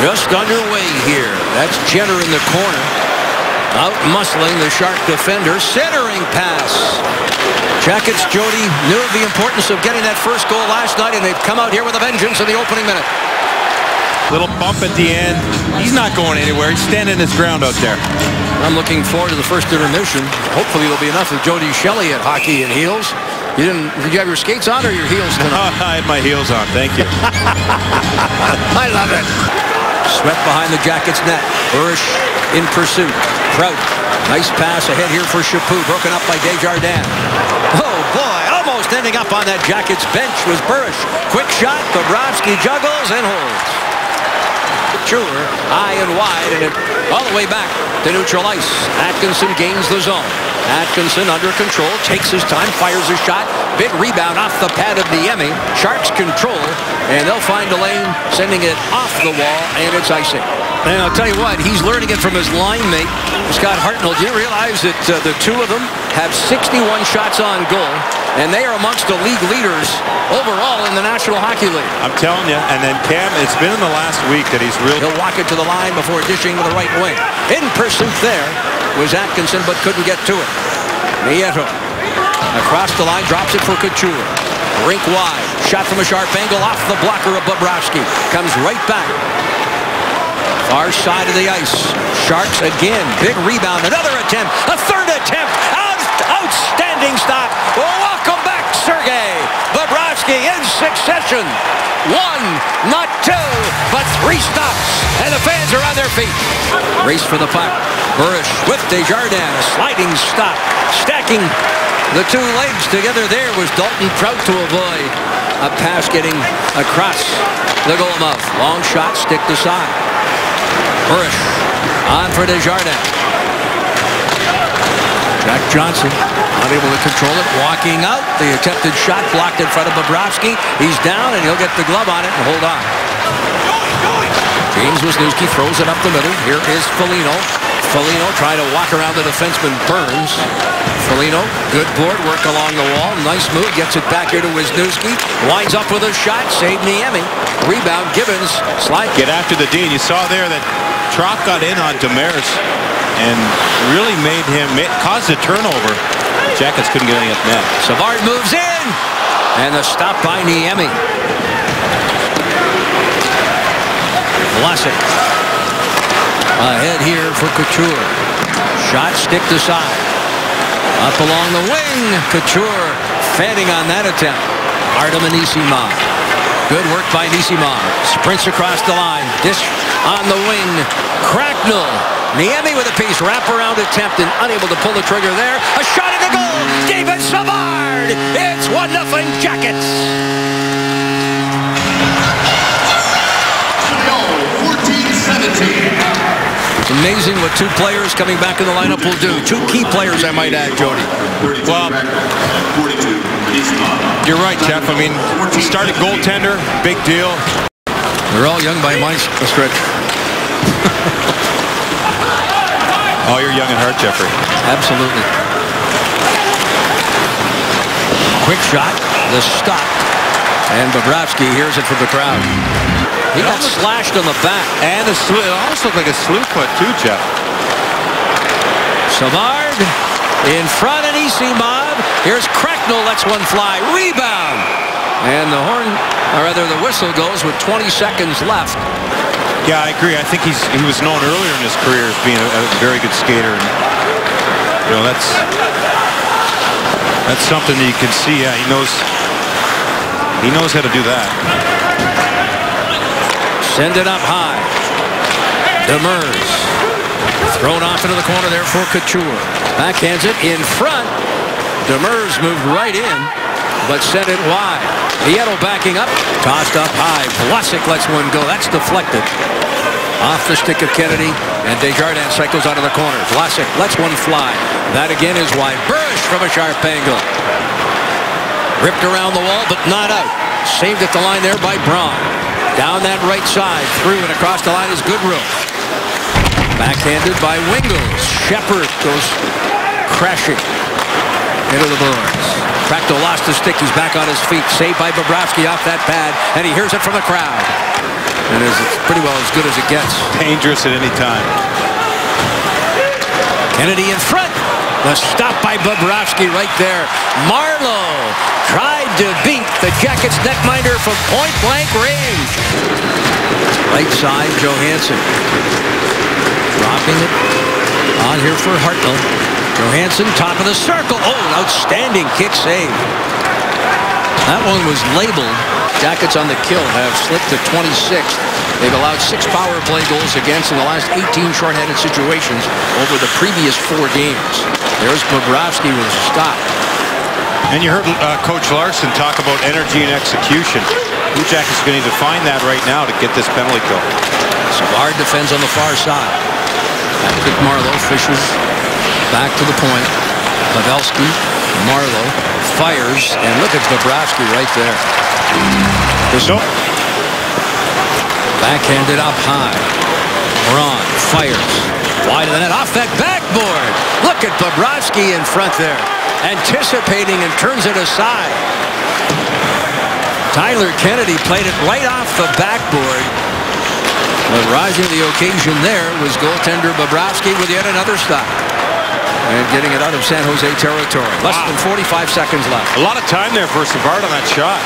just underway here. That's Jenner in the corner. Out muscling the Shark defender. Centering pass. Jackets, Jody, knew of the importance of getting that first goal last night, and they've come out here with a vengeance in the opening minute. Little bump at the end. He's not going anywhere. He's standing his ground out there. I'm looking forward to the first intermission. Hopefully there'll be enough of Jody Shelley at Hockey and Heels. Did you have your skates on or your heels on? Oh, I had my heels on. Thank you. I love it. Swept behind the Jackets net. Burish in pursuit. Prout. Nice pass ahead here for Chaput. Broken up by Desjardins. Oh boy, almost ending up on that Jackets bench was Burish. Quick shot. Bobrovsky juggles and holds. Couture high and wide, and it all the way back to neutral ice. Atkinson gains the zone. Atkinson under control, takes his time, fires a shot. Big rebound off the pad of Niemi. Sharks control, and they'll find a lane, sending it off the wall, and it's icing. And I'll tell you what, he's learning it from his line mate, Scott Hartnell. Do you realize that the two of them have 61 shots on goal, and they are amongst the league leaders overall in the National Hockey League? I'm telling you, and then Cam, it's been in the last week that he's really... He'll walk it to the line before dishing to the right wing. In pursuit there was Atkinson, but couldn't get to it. Nieto across the line, drops it for Couture. Rink wide, shot from a sharp angle off the blocker of Bobrovsky. Comes right back. Far side of the ice. Sharks again. Big rebound. Another attempt. A third attempt. Outstanding stop. Welcome back, Sergei Bobrovsky in succession. One, not two, but three stops. And the fans are on their feet. Race for the puck. Burish with Desjardins. A sliding stop. Stacking the two legs together there was Dalton Prout to avoid a pass getting across the goal mouth. Long shot, stick to side. Burish on for Desjardins. Jack Johnson unable to control it. Walking out. The attempted shot blocked in front of Bobrovsky. He's down, and he'll get the glove on it and hold on. James Wisniewski throws it up the middle. Here is Foligno. Foligno trying to walk around the defenseman Burns. Foligno, good board work along the wall. Nice move. Gets it back here to Wisniewski. Winds up with a shot. Save Niemi. Rebound. Gibbons. Slide. Get after the D. And you saw there that Trop got in on Demers and really made him caused a turnover. Jackets couldn't get anything at net. Savard moves in, and the stop by Niemi. Vlasic ahead here for Couture. Shot, stick to side. Up along the wing. Couture fanning on that attempt. Artem Anisimov. Good work by Anisimov. Sprints across the line. Dish on the wing. Cracknell. Niemi with a piece. Wraparound attempt and unable to pull the trigger there. A shot at the goal. David Savard. It's 1-0 Jackets. 14-17. It's amazing what two players coming back in the lineup will do. Two key players, I might add, Jody. Well, you're right, Jeff. I mean, starting goaltender, big deal. They're all young by my stretch. Oh, you're young at heart, Jeffrey. Absolutely. Quick shot. The stop. And Bobrovsky hears it from the crowd. He got slashed on the back. And it almost looked like a slew foot, too, Jeff. Savard in front of Anisimov. Here's Cracknell. Lets one fly. Rebound. And the horn, or rather the whistle goes with 20 seconds left. Yeah, I agree. I think he was known earlier in his career as being a very good skater. And, you know, that's something that you can see. Yeah, he knows how to do that. Send it up high. Demers. Thrown off into the corner there for Couture. Backhands it in front. Demers moved right in, but sent it wide. Nieto backing up. Tossed up high. Vlasic lets one go. That's deflected. Off the stick of Kennedy, and Desjardins cycles out of the corner. Vlasic lets one fly. That again is wide. Burish from a sharp angle. Ripped around the wall, but not out. Saved at the line there by Braun. Down that right side, through and across the line is Goodrow. Backhanded by Wingles. Shepard goes crashing into the boards. Cracknell lost the stick. He's back on his feet. Saved by Bobrovsky off that pad, and he hears it from the crowd. and it's pretty well as good as it gets. Dangerous at any time. Kennedy in front. The stop by Bobrovsky right there. Marleau tried to beat the Jackets netminder from point-blank range. Right side, Johansson. Dropping it on here for Hartnell. Johansson, top of the circle. Oh, an outstanding kick save. That one was labeled. Jackets on the kill have slipped to 26th. They've allowed 6 power play goals against in the last 18 shorthanded situations over the previous 4 games. There's Bobrovsky with a stop. And you heard Coach Larson talk about energy and execution. Blue Jackets are going to need to find that right now to get this penalty kill. Savard defends on the far side. Patrick Marleau fishes back to the point. Pavelski, Marleau fires, and look at Bobrovsky right there. Backhanded up high. Braun fires. Wide of the net, off that backboard. Look at Bobrovsky in front there. Anticipating and turns it aside. Tyler Kennedy played it right off the backboard. But rising to the occasion there was goaltender Bobrovsky with yet another stop. And getting it out of San Jose territory. Less than 45 seconds left. A lot of time there for Savard on that shot.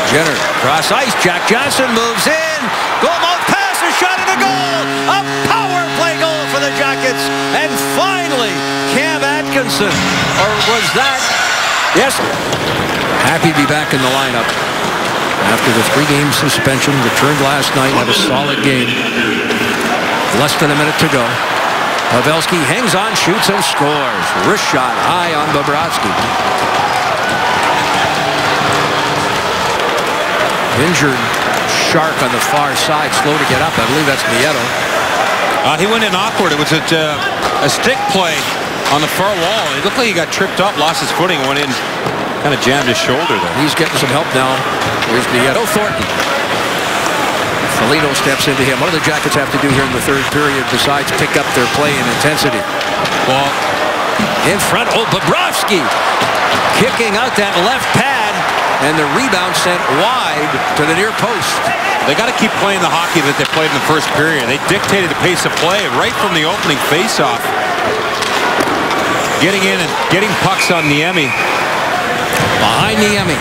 Jenner, cross ice. Jack Johnson moves in. Goalmouth pass, a shot at a goal. A power play goal for the Jackets. And finally, Cam Atkinson. Or was that? Yes. Happy to be back in the lineup. After the 3-game suspension, returned last night, had a solid game. Less than a minute to go. Pavelski hangs on, shoots, and scores. Wrist shot high on Bobrovsky. Injured Shark on the far side, slow to get up. I believe that's Nieto. He went in awkward. It was a stick play on the far wall. It looked like he got tripped up, lost his footing, went in, kind of jammed his shoulder there. He's getting some help now. Here's Nieto. Thornton. Foligno steps into him. What do the Jackets have to do here in the third period besides pick up their play and intensity? Well, in front, Bobrovsky kicking out that left pad, and the rebound sent wide to the near post. They got to keep playing the hockey that they played in the first period. They dictated the pace of play right from the opening faceoff. Getting in and getting pucks on Niemi. Behind Niemi.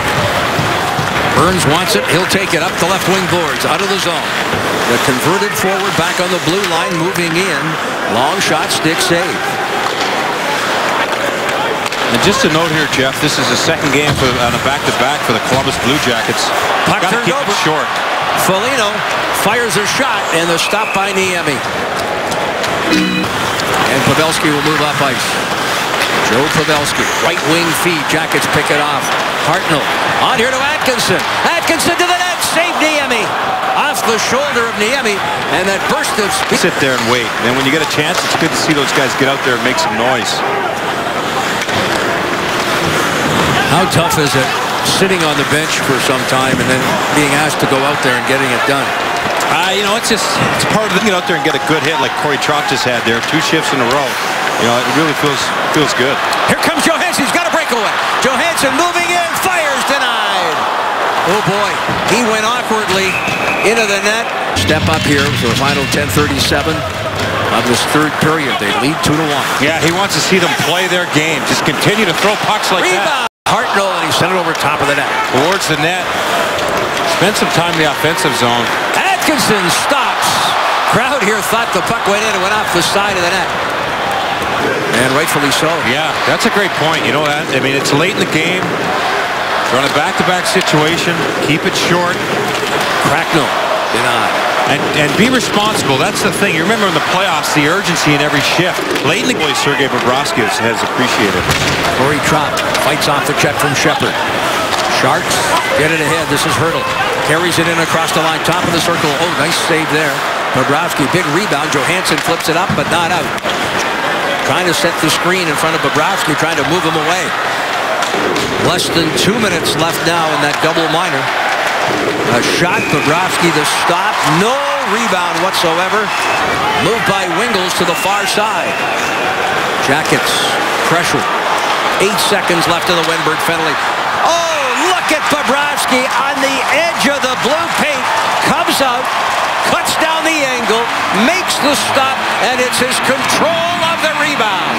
Burns wants it. He'll take it up the left wing boards, out of the zone. The converted forward back on the blue line, moving in. Long shot, stick save. And just a note here, Jeff, this is the second game on a back-to-back for the Columbus Blue Jackets. Puck turned over. Short. Foligno fires a shot, and the stop by Niemi. And Pavelski will move up ice. Joe Pavelski, right wing feed. Jackets pick it off. Hartnell on here to Atkinson. Atkinson to the net. Save Niemi. Off the shoulder of Niemi. And that burst of speed. Sit there and wait. And then when you get a chance, it's good to see those guys get out there and make some noise. How tough is it sitting on the bench for some time and then being asked to go out there and getting it done? You know, it's part of it. Get out there and get a good hit like Corey Trotz just had there. 2 shifts in a row. You know, it really feels good. Here comes Johansson. He's got a breakaway. Johansson moving in. Fires denied. Oh, boy. He went awkwardly into the net. Step up here for the final 10:37 of this third period. They lead 2-1. Yeah, he wants to see them play their game. Just continue to throw pucks like that. Hartnell, and he sent it over top of the net. Towards the net. Spent some time in the offensive zone. Atkinson stops. Crowd here thought the puck went in and went off the side of the net. And rightfully so. Yeah, that's a great point. You know that? I mean, it's late in the game. They're on a back-to-back situation. Keep it short. Cracknell denied. And be responsible. That's the thing. You remember in the playoffs, the urgency in every shift. Late in the game, Sergei Bobrovsky has appreciated. Corey Trotz fights off the check from Shepard. Sharks get it ahead. This is Hertl. Carries it in across the line. Top of the circle. Oh, nice save there. Bobrovsky, big rebound. Johansson flips it up, but not out. Trying to set the screen in front of Bobrovsky, trying to move him away. Less than 2 minutes left now in that double minor. A shot, Bobrovsky, the stop, no rebound whatsoever. Moved by Wingles to the far side. Jackets pressure. 8 seconds left in the Wenberg penalty. Oh, look Look at Bobrovsky on the edge of the blue paint. Comes out, cuts down the angle, makes the stop, and it's his control of the rebound.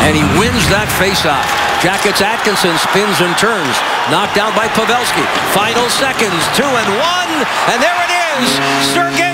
And he wins that faceoff. Jackets Atkinson spins and turns. Knocked down by Pavelski. Final seconds, 2 and 1. And there it is. Sergei